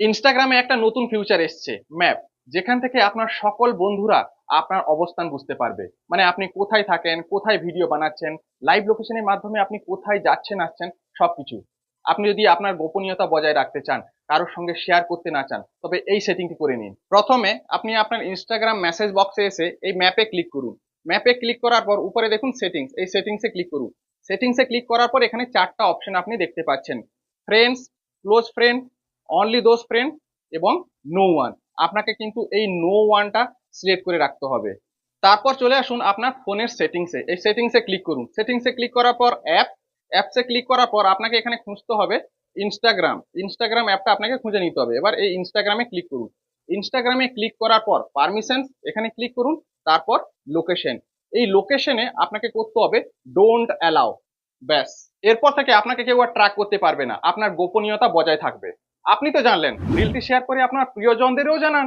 ইনস্টাগ্রামে একটা নতুন ফিউচার এসছে, ম্যাপ। যেখান থেকে আপনার সকল বন্ধুরা আপনার অবস্থান বুঝতে পারবে। মানে আপনি কোথায় থাকেন, কোথায় ভিডিও বানাচ্ছেন, লাইভ লোকেশনের মাধ্যমে আপনি কোথায় যাচ্ছেন আসছেন, সবকিছু। আপনি যদি আপনার গোপনীয়তা বজায় রাখতে চান, কারোর সঙ্গে শেয়ার করতে না চান, তবে এই সেটিংটি করে নিন। প্রথমে আপনি আপনার ইনস্টাগ্রাম মেসেজ বক্সে এসে এই ম্যাপে ক্লিক করুন। ম্যাপে ক্লিক করার পর উপরে দেখুন সেটিংস, এই সেটিংসে ক্লিক করুন। সেটিংসে ক্লিক করার পর এখানে চারটা অপশন আপনি দেখতে পাচ্ছেন: friends, close friend, only those friend এবং নো ওয়ান। আপনাকে কিন্তু এই নো ওয়ানটা সিলেক্ট করে রাখতে হবে। তারপর চলে আসুন আপনার ফোনের সেটিংসে, এই সেটিংসে ক্লিক করুন। সেটিংসে ক্লিক করার পর অ্যাপসে ক্লিক করার পর আপনাকে এখানে খুঁজতে হবে ইনস্টাগ্রাম। ইনস্টাগ্রাম অ্যাপটা আপনাকে খুঁজে নিতে হবে। এবার এই ইনস্টাগ্রামে ক্লিক করুন। ইনস্টাগ্রামে ক্লিক করার পর পারমিশনস এখানে ক্লিক করুন। তারপর লোকেশন, এই লোকেশনে আপনাকে করতে হবে ডোন্ট অ্যালাউ। ব্যাস, এরপর থেকে আপনাকে কেউ আর ট্র্যাক করতে পারবে না, আপনার গোপনীয়তা বজায় থাকবে। আপনি তো জানলেন, রিলটি শেয়ার করে আপনার প্রিয়জনদেরও জানান।